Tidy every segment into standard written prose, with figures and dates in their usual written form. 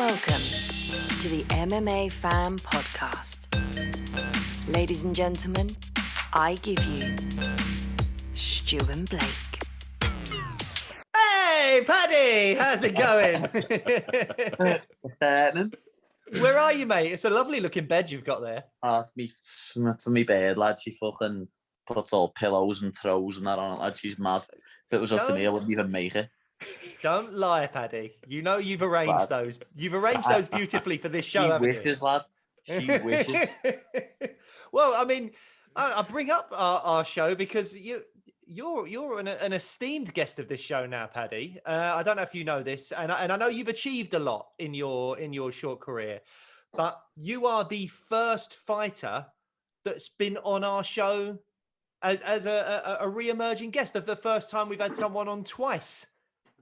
Welcome to the MMA Fan Podcast. Ladies and gentlemen, I give you Stu and Blake. Hey, Paddy! How's it going? What's happening? Where are you, mate? It's a lovely looking bed you've got there. Oh, it's me bed, lad. She fucking puts all pillows and throws and that on it, lad. She's mad. If it was up to me, I wouldn't even make it. Don't lie, Paddy. You know you've arranged Lad. those. You've arranged those beautifully for this show, She haven't wishes, lad. She wishes. Well, I mean, I bring up our show because you're an esteemed guest of this show now, Paddy. I don't know if you know this, and I know you've achieved a lot in your short career, but you are the first fighter that's been on our show as a re-emerging guest. Of the first time we've had someone on twice.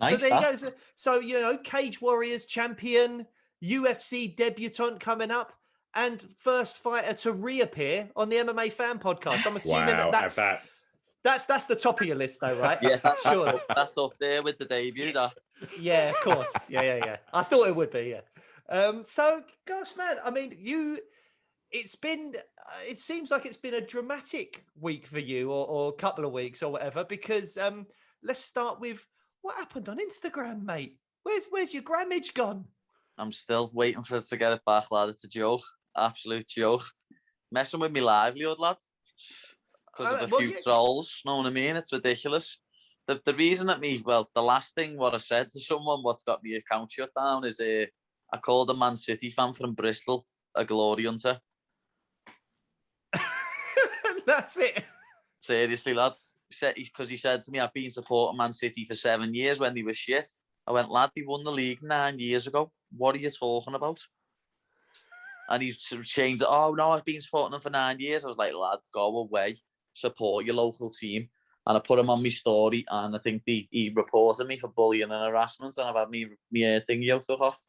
Nice, So there you go. So, you know, Cage Warriors champion, UFC debutant coming up, and first fighter to reappear on the MMA Fan Podcast. I'm assuming that's the top of your list, though, right? Yeah, Sure. that's up there with the debut. That. Yeah, of course. Yeah. I thought it would be. Yeah. So, gosh, man. I mean, it seems like it's been a dramatic week for you, or a couple of weeks, or whatever. Because let's start with what happened on Instagram, mate. Where's your grammage gone? I'm still waiting for it to get it back, lad. It's a joke, absolute joke. Messing with me livelihood, lad. Because of a few trolls, know what I mean? It's ridiculous. The reason that the last thing what I said to someone what's got my account shut down is I called a Man City fan from Bristol a glory hunter. That's it. Seriously, lads. Because he said to me, I've been supporting Man City for 7 years when they were shit. I went, lad, they won the league 9 years ago. What are you talking about? And he's changed it. Oh, no, I've been supporting them for 9 years. I was like, lad, go away. Support your local team. And I put him on my story, and I think he reported me for bullying and harassment, and I've had me thingy out took off.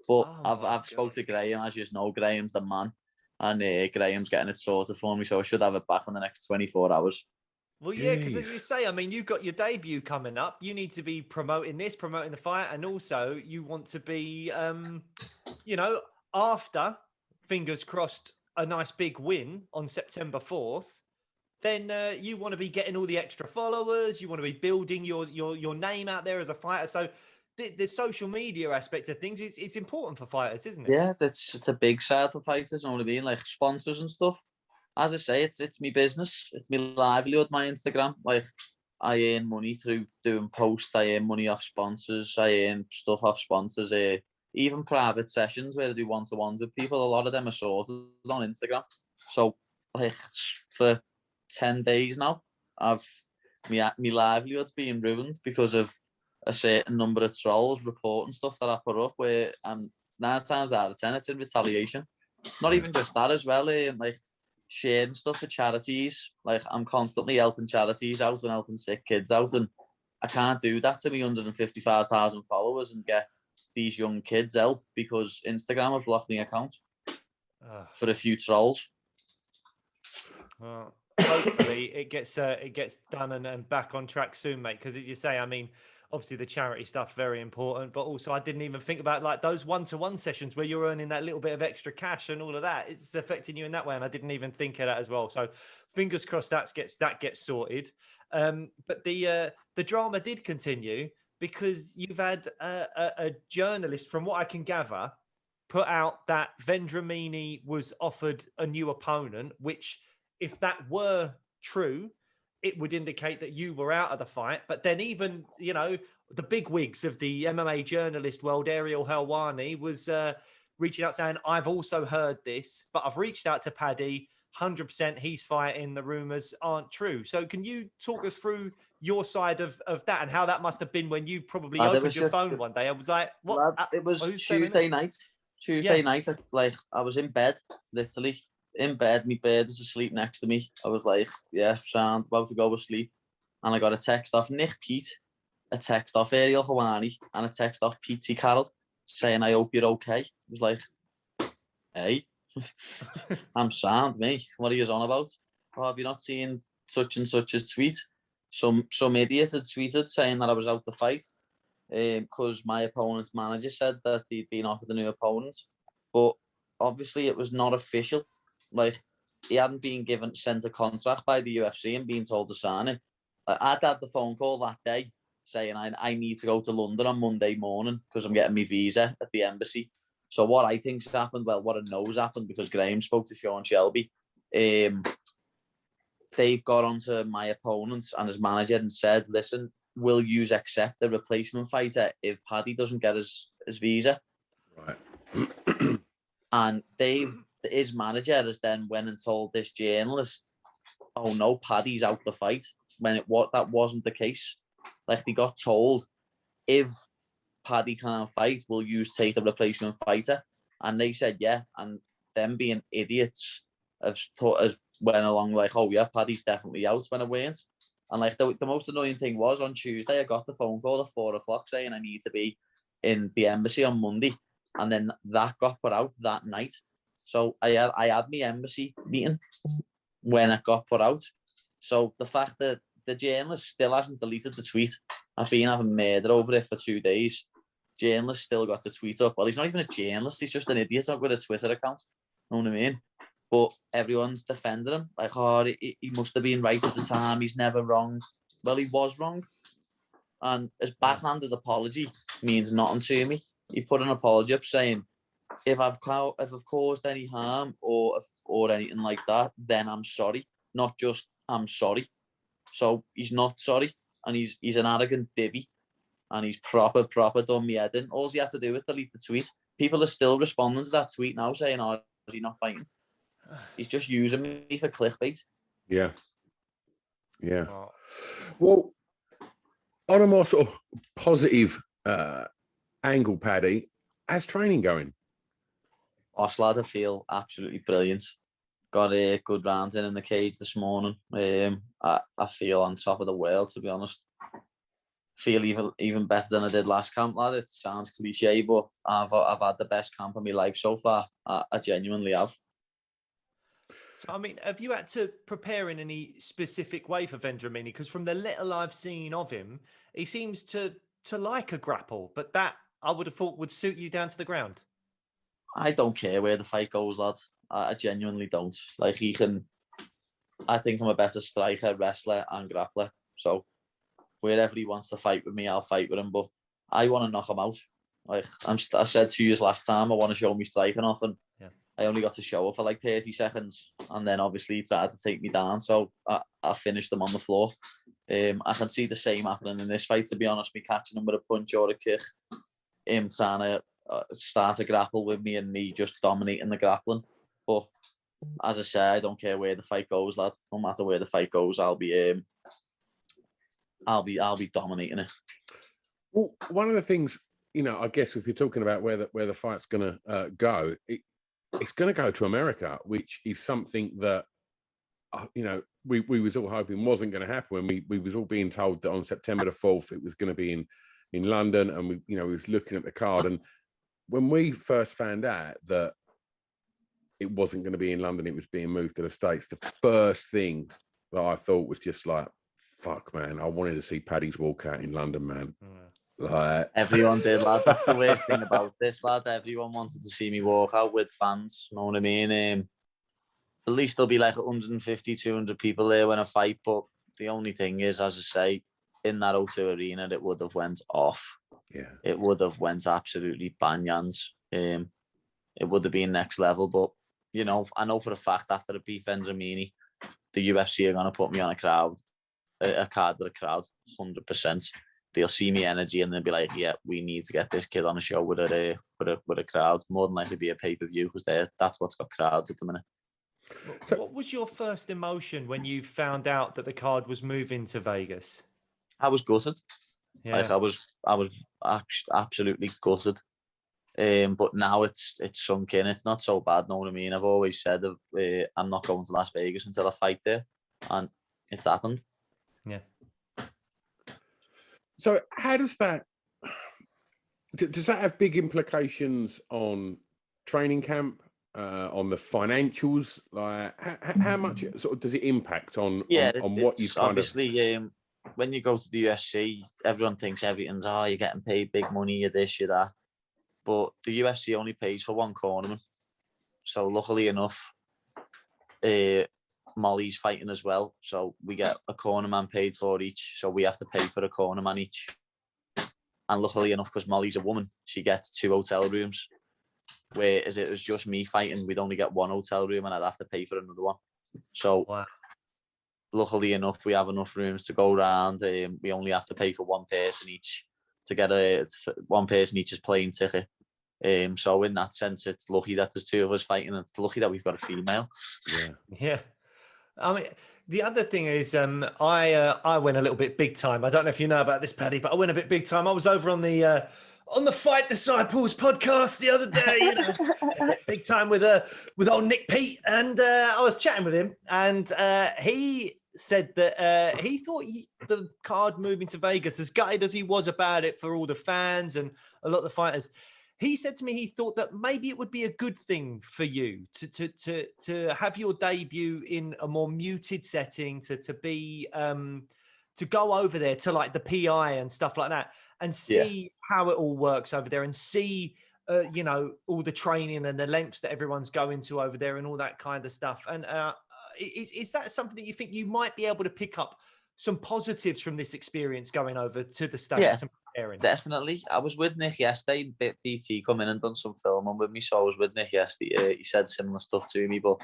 But I've spoke to Graham, as you know. Graham's the man. And Graham's getting it sorted for me, so I should have it back in the next 24 hours. Well, yeah, because as you say, I mean, you've got your debut coming up. You need to be promoting the fight, and also you want to be, after, fingers crossed, a nice big win on September 4th, then you want to be getting all the extra followers. You want to be building your name out there as a fighter. So the social media aspect of things it's important for fighters, isn't it? Yeah, it's a big side for fighters, you know what I mean? Like sponsors and stuff. As I say, it's my business. It's my livelihood, my Instagram. Like, I earn money through doing posts. I earn money off sponsors. I earn stuff off sponsors. Even private sessions where I do one-to-ones with people. A lot of them are sorted on Instagram. So, like, for 10 days now, my livelihood's being ruined because of a certain number of trolls reporting stuff that I put up where, and 9 times out of 10, it's in retaliation. Not even just that as well, like, sharing stuff for charities. Like, I'm constantly helping charities out and helping sick kids out, and I can't do that to me 155,000 followers and get these young kids help because Instagram have blocked my account for a few trolls. Well, hopefully it gets done and back on track soon, mate. Because as you say, I mean, obviously the charity stuff very important, but also I didn't even think about like those one-to-one sessions where you're earning that little bit of extra cash and all of that. It's affecting you in that way, and I didn't even think of that as well. So fingers crossed that gets sorted. But the drama did continue because you've had a journalist, from what I can gather, put out that Vendramini was offered a new opponent, which, if that were true, it would indicate that you were out of the fight. But then even, the big wigs of the MMA journalist world, Ariel Helwani, was reaching out saying, I've also heard this, but I've reached out to Paddy, 100% he's fighting, the rumours aren't true. So can you talk us through your side of that and how that must have been when you probably opened your phone one day? I was like, what? Lad, it was Tuesday night. Night, like, I was in bed, literally. In bed, my bird was asleep next to me. I was like, yeah, sound, about to go to sleep. And I got a text off Nick Pete, a text off Ariel Hawani, and a text off P.T. Carroll saying, I hope you're okay. I was like, hey, I'm sound, mate. What are you on about? Oh, have you not seen such and such's tweet? Some idiot had tweeted saying that I was out the fight. because my opponent's manager said that he'd been offered a new opponent, but obviously it was not official. Like, he hadn't been sent a contract by the UFC and been told to sign it. I'd had the phone call that day saying I need to go to London on Monday morning because I'm getting my visa at the embassy. So what I think's happened, well, what I know's happened, because Graham spoke to Sean Shelby, they've got onto my opponent and his manager and said, listen, will you accept the replacement fighter if Paddy doesn't get his visa? Right. And his manager has then went and told this journalist, oh no, Paddy's out the fight, when that wasn't the case. Like, they got told, if Paddy can't fight, will you take a replacement fighter? And they said yeah, and them being idiots have went along like, oh yeah, Paddy's definitely out, when it weren't. And like, the most annoying thing was, on Tuesday I got the phone call at 4:00 saying I need to be in the embassy on Monday, and then that got put out that night. So I had my embassy meeting when it got put out. So the fact that the journalist still hasn't deleted the tweet, I've been having murder over it for 2 days. Journalist still got the tweet up. Well, he's not even a journalist, he's just an idiot with a Twitter account. You know what I mean? But everyone's defending him. Like, oh, he must have been right at the time, he's never wrong. Well, he was wrong. And his backhanded apology means nothing to me. He put an apology up saying, if I've caused any harm or anything like that, then I'm sorry. Not just, I'm sorry. So he's not sorry, and he's an arrogant divvy, and he's proper done me head in. All he had to do was delete the tweet. People are still responding to that tweet now saying, oh, is he not fighting? He's just using me for clickbait. Yeah. Yeah. Well, on a more sort of positive angle, Paddy, how's training going? Lad, I feel absolutely brilliant. Got a good round in the cage this morning. I feel on top of the world, to be honest. Feel even better than I did last camp, lad. It sounds cliche, but I've had the best camp of my life so far. I genuinely have. So, I mean, have you had to prepare in any specific way for Vendramini? Because from the little I've seen of him, he seems to like a grapple, but that I would have thought would suit you down to the ground. I don't care where the fight goes, lad. I genuinely don't. Like, I think I'm a better striker, wrestler and grappler. So wherever he wants to fight with me, I'll fight with him. But I want to knock him out. Like, I said to you last time, I want to show me striking off, and I only got to show up for like 30 seconds. And then obviously he tried to take me down. So I finished him on the floor. I can see the same happening in this fight, to be honest. Me catching him with a punch or a kick. Him trying to start a grapple with me and me just dominating the grappling. But as I say, I don't care where the fight goes, lad. No matter where the fight goes, I'll be dominating it. Well, one of the things, you know, I guess if you're talking about where the fight's going to go, it's going to go to America, which is something that, you know, we was all hoping wasn't going to happen. When we was all being told that on September the 4th it was going to be in London, and we was looking at the card, and when we first found out that it wasn't going to be in London, it was being moved to the States, the first thing that I thought was just like, fuck, man, I wanted to see Paddy's walkout in London, man. Like, everyone did, lad. That's the worst thing about this, lad. Everyone wanted to see me walk out with fans. You know what I mean? At least there'll be like 150, 200 people there when I fight. But the only thing is, as I say, in that O2 arena, it would have went off. Yeah, it would have went absolutely banyans. It would have been next level. But you know, I know for a fact after the beef Vendramini, the UFC are going to put me on a card with a crowd, 100%. They'll see me energy and they'll be like, yeah, we need to get this kid on a show with a crowd. More than likely be a pay-per-view, because that's what's got crowds at the minute. What was your first emotion when you found out that the card was moving to Vegas? I was gutted. Yeah. Like, I was absolutely gutted. But now it's sunk in. It's not so bad. Know what I mean? I've always said I'm not going to Las Vegas until I fight there, and it's happened. Yeah. So how does that have big implications on training camp, on the financials? Like, how much sort of does it impact on what you've kind obviously, of... when you go to the UFC, everyone thinks everything's, you're getting paid big money, you're this, you're that. But the UFC only pays for one cornerman. So luckily enough, Molly's fighting as well. So we get a cornerman paid for each. So we have to pay for a cornerman each. And luckily enough, because Molly's a woman, she gets 2 hotel rooms. Whereas it was just me fighting, we'd only get 1 hotel room and I'd have to pay for another one. So Wow. Luckily enough, we have enough rooms to go around. We only have to pay for one person each to get one person each's plane ticket. So in that sense, it's lucky that there's 2 of us fighting, and it's lucky that we've got a female. Yeah. I mean, the other thing is, I went a little bit big time. I don't know if you know about this, Paddy, but I went a bit big time. I was over on the Fight Disciples podcast the other day, big time with old Nick Pete, and I was chatting with him, and he said that he thought the card moving to Vegas, as gutted as he was about it for all the fans and a lot of the fighters, he said to me he thought that maybe it would be a good thing for you to have your debut in a more muted setting, to be to go over there to like the PI and stuff like that, and see how it all works over there, and see all the training and the lengths that everyone's going to over there and all that kind of stuff. And is that something that you think you might be able to pick up some positives from this experience going over to the States and preparing? Definitely. I was with Nick yesterday. BT come in and done some filming with me, so I was with Nick yesterday. He said similar stuff to me, but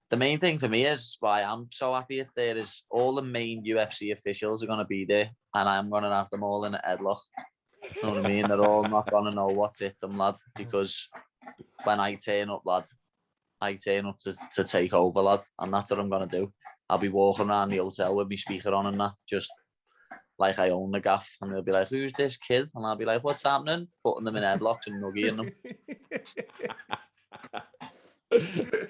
the main thing for me is why I'm so happy if there is all the main UFC officials are going to be there, and I'm going to have them all in a headlock. You know what I mean? They're all not going to know what's hit them, lad, because when I turn up, lad, I turn up to take over, lad, and that's what I'm going to do. I'll be walking around the hotel with my speaker on and that, just like I own the gaff, and they'll be like, "Who's this kid?" And I'll be like, "What's happening?" Putting them in headlocks and nuggying them.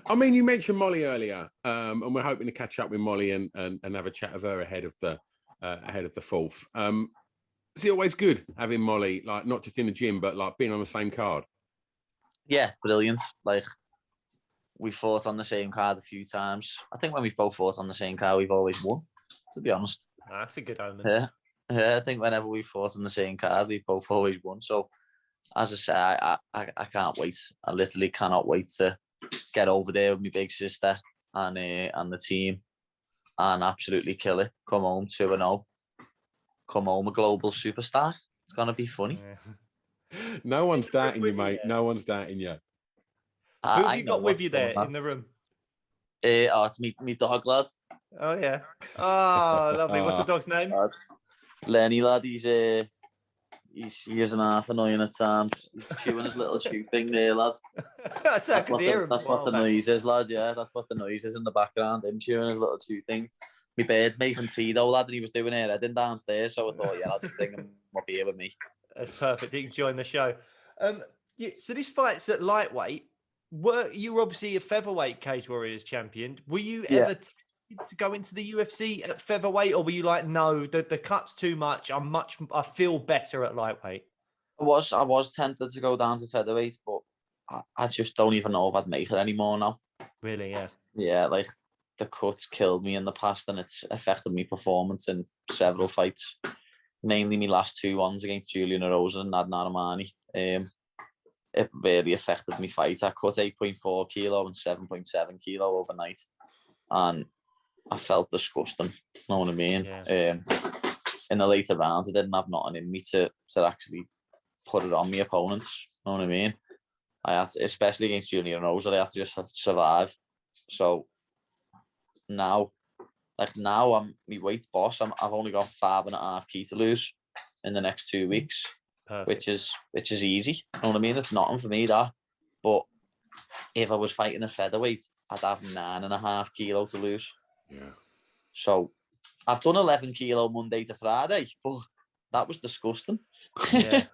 I mean, you mentioned Molly earlier, and we're hoping to catch up with Molly and have a chat with her ahead of the fourth. Is it always good having Molly, like not just in the gym, but like being on the same card? Yeah, brilliant. Like, we fought on the same card a few times. I think when we've both fought on the same card, we've always won, to be honest. That's a good omen. Yeah, I think whenever we fought on the same card, we've both always won. So, as I say, I can't wait. I literally cannot wait to get over there with my big sister and the team and absolutely kill it. Come home 2-0. Come home a global superstar. It's going to be funny. Yeah. No one's doubting you, mate. No one's doubting you. Who have you got with you there in the room? It's me dog, lad. Oh, yeah. Oh, lovely. What's the dog's name? Lenny, lad. He is an half annoying at times. He's chewing his little chew thing there, lad. That's what the noise is, lad. Yeah, that's what the noise is in the background. Him chewing his little chew thing. My bird's making tea though, lad, and he was doing it heading downstairs. So I thought, I'll just bring him up here with me. That's perfect. He can join the show. So this fight's at lightweight. You were obviously a featherweight Cage Warriors champion. Were you ever tempted to go into the UFC at featherweight, or were you like, no, the cut's too much. I feel better at lightweight. I was tempted to go down to featherweight, but I just don't even know if I'd make it anymore now. Really? Yeah. Yeah, like the cuts killed me in the past, and it's affected my performance in several fights. Mainly my last 2 ones against Julian Erosa and Adnan Armani. It really affected me fight. I cut 8.4 kilo and 7.7 kilo overnight, and I felt disgusting. You know what I mean? Yeah. In the later rounds, I didn't have nothing in me to actually put it on my opponents. You know what I mean? I had to, especially against Julian Erosa, I had to just survive. So now I'm my weight boss. I've only got 5.5 kg to lose in the next 2 weeks. Perfect. which is easy. You know what I mean? It's nothing for me, that. But if I was fighting a featherweight, I'd have 9.5 kilo to lose. Yeah. So I've done 11 kilo Monday to Friday, but that was disgusting. Yeah.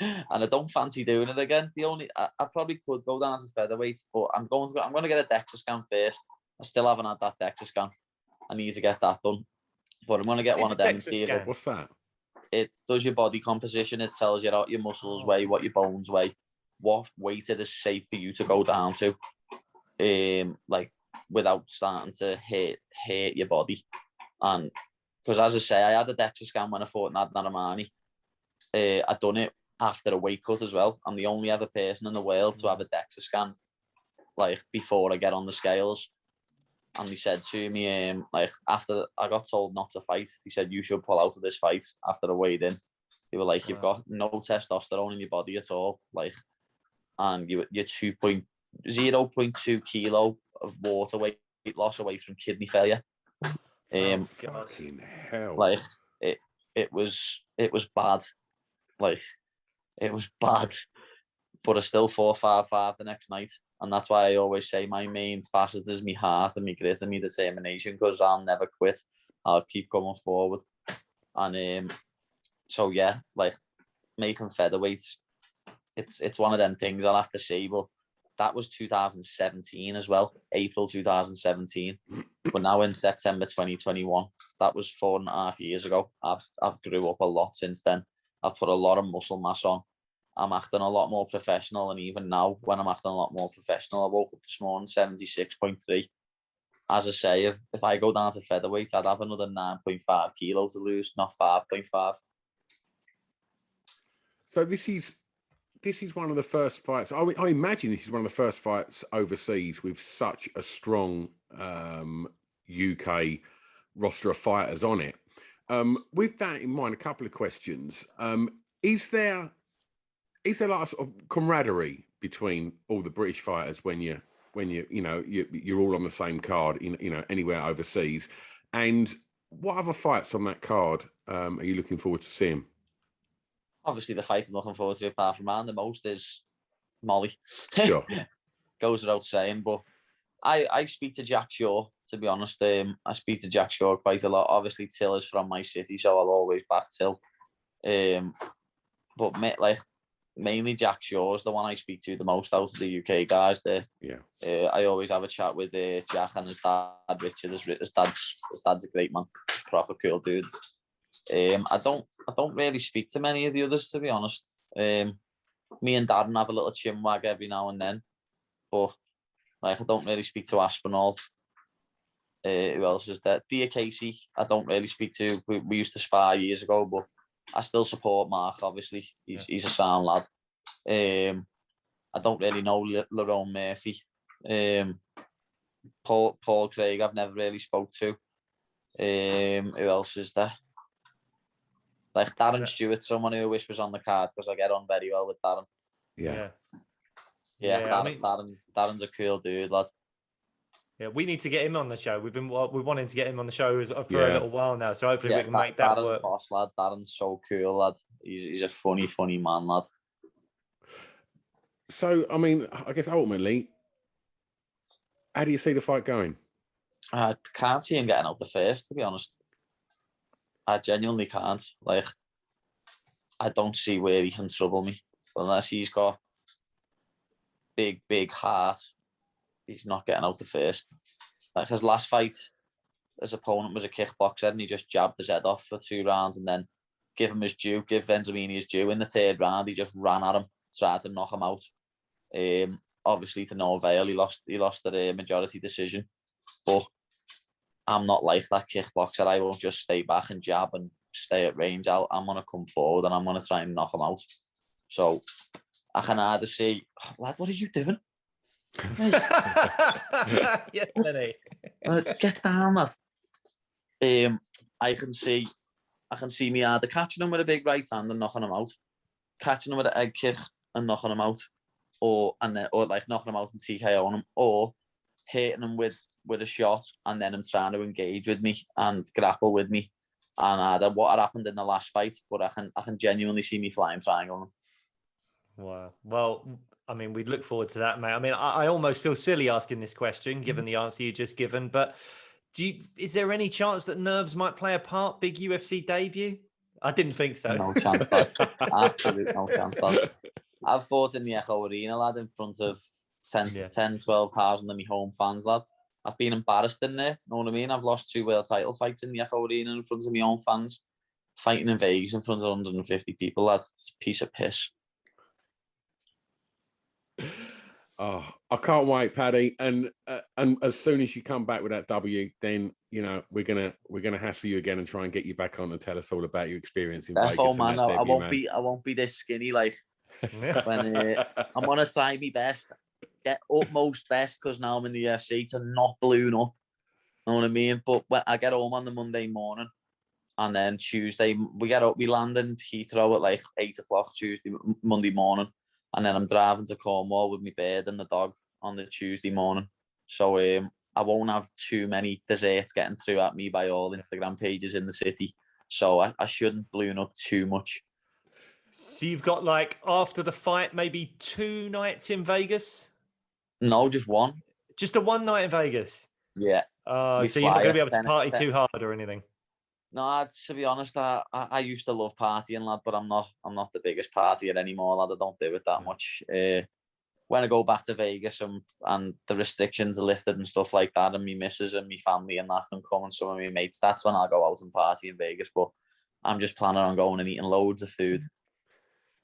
And I don't fancy doing it again. I probably could go down to featherweight, but I'm going to get a DEXA scan first. I still haven't had that DEXA scan. I need to get that done. But I'm going to get one of them and see if What's that? it does your body composition. It tells you what your muscles weigh, what your bones weigh, what weight it is safe for you to go down to, like without starting to hurt your body. And Because as I say, I had a DEXA scan when I fought Nad Narimani. I'd done it after a weight cut as well. I'm the only other person in the world to have a DEXA scan, like, before I get on the scales. And he said to me, like, after I got told not to fight, he said, you should pull out of this fight after I weighed in. They were like, you've got no testosterone in your body at all, like, and you're 0.2 kilo of water weight loss away from kidney failure. Fucking hell! Like, it was bad, like, it was bad. But I still fought 5-5 the next night, and that's why I always say my main facet is my heart and my grit and my determination, because I'll never quit. I'll keep going forward. And so yeah, like, making featherweights, it's one of them things I'll have to say. But that was 2017 as well, April 2017. But now in September 2021, that was 4.5 years ago. I've grew up a lot since then. I've put a lot of muscle mass on. I'm acting a lot more professional, and even now, when I'm acting a lot more professional, I woke up this morning 76.3. As I say, if I go down to featherweight, I'd have another 9.5 kilos to lose, not 5.5. So this is one of the first fights. I imagine this is one of the first fights overseas with such a strong UK roster of fighters on it. With that in mind, a couple of questions. Is there like a sort of camaraderie between all the British fighters when you're all on the same card in anywhere overseas? And what other fights on that card are you looking forward to seeing? Obviously, the fight I'm looking forward to, apart from mine, the most is Molly. Sure. Goes without saying, but I speak to Jack Shaw, to be honest. I speak to Jack Shaw quite a lot. Obviously, Till is from my city, so I'll always back Till. But like, mainly Jack Shaw is the one I speak to the most out of the UK guys there. Yeah. I always have a chat with Jack and his dad, Richard. His dad's a great man, proper cool dude. I don't really speak to many of the others, to be honest. Me and Darren have a little chin wag every now and then, but like, I don't really speak to Aspinall. Who else is there? Dia Casey, I don't really speak to. We used to spar years ago, but I still support Mark, obviously. He's a sound lad. I don't really know Lerone Murphy. Paul Craig, I've never really spoke to. Who else is there? Like Darren Stewart, someone who I wish was on the card, because I get on very well with Darren. Yeah. Darren's a cool dude, lad. Yeah, we need to get him on the show. We're wanting to get him on the show for a little while now, so hopefully we can make that Darren's work. Boss, lad. Darren's so cool, lad. He's a funny man, lad. So, I mean, I guess ultimately, how do you see the fight going? I can't see him getting out the first, to be honest. I genuinely can't. Like, I don't see where he can trouble me unless he's got big heart. He's not getting out the first. Like his last fight, his opponent was a kickboxer, and he just jabbed his head off for 2 rounds, and then give Vendramini his due. In the 3rd round, he just ran at him, tried to knock him out. Obviously to no avail. He lost the majority decision. But I'm not like that kickboxer. I won't just stay back and jab and stay at range. I'm going to come forward and I'm going to try and knock him out. So I can either say, lad, what are you doing? Yes, Lenny. Get down, lad. I can see me either catching him with a big right hand and knocking him out, catching him with an egg kick and knocking him out, or like knocking him out and TKOing him, or hitting him with a shot and then him trying to engage with me and grapple with me. And what had happened in the last fight, but I can genuinely see me flying triangle. Wow. Well, I mean, we'd look forward to that, mate. I mean, I almost feel silly asking this question, given the answer you just given, but is there any chance that nerves might play a part? Big UFC debut? I didn't think so. No chance, lad. Absolutely no chance, lad. I've fought in the Echo Arena, lad, in front of 12,000 of my home fans, lad. I've been embarrassed in there, know what I mean? I've lost 2 world title fights in the Echo Arena in front of my own fans. Fighting in Vegas in front of 150 people, lad. It's a piece of piss. Oh, I can't wait, Paddy. And as soon as you come back with that W, then we're gonna hassle you again and try and get you back on and tell us all about your experience in Vegas. Oh man, and that debut, man. I won't be this skinny. Like when I'm gonna try my best, get utmost best, because now I'm in the UFC to not balloon up. Know what I mean? But when I get home on the Monday morning, and then Tuesday we land in Heathrow at like 8 o'clock Monday morning, and then I'm driving to Cornwall with my bird and the dog on the Tuesday morning. So I won't have too many desserts getting through at me by all Instagram pages in the city. So I shouldn't balloon up too much. So you've got like after the fight, maybe 2 nights in Vegas? No, just one. Just a one night in Vegas? Yeah. So you're not going to be able to party too hard or anything? No, to be honest, I used to love partying, lad, but I'm not the biggest partier anymore, lad. I don't do it that much. When I go back to Vegas and the restrictions are lifted and stuff like that, and me missus and me family and that can come, and some of my mates, that's when I'll go out and party in Vegas. But I'm just planning on going and eating loads of food.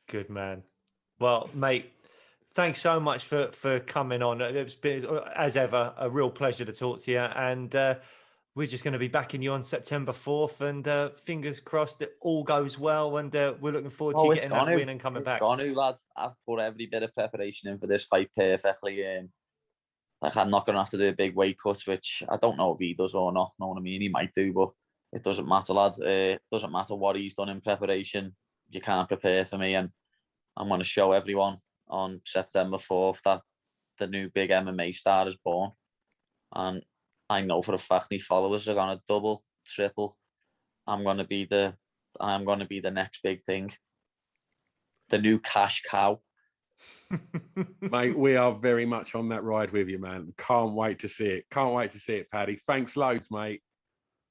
Good man. Well, mate, thanks so much for coming on. It's been, as ever, a real pleasure to talk to you. And we're just going to be backing you on September 4th. And fingers crossed that all goes well. And we're looking forward to you getting that win and coming back. Lad. I've put every bit of preparation in for this fight perfectly. Like, I'm not going to have to do a big weight cut, which I don't know if he does or not. Know what I mean? He might do, but it doesn't matter, lad. It doesn't matter what he's done in preparation. You can't prepare for me, and I'm going to show everyone on September 4th that the new big MMA star is born. And I know for a fact my followers are going to double, triple. I'm going to be the next big thing. The new cash cow. Mate, we are very much on that ride with you, man. Can't wait to see it. Can't wait to see it, Paddy. Thanks loads, mate.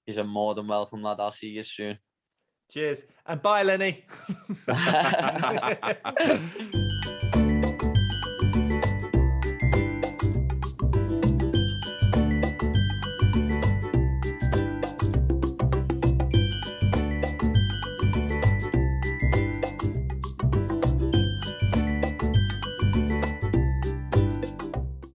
You're more than welcome, lad. I'll see you soon. Cheers. And bye, Lenny.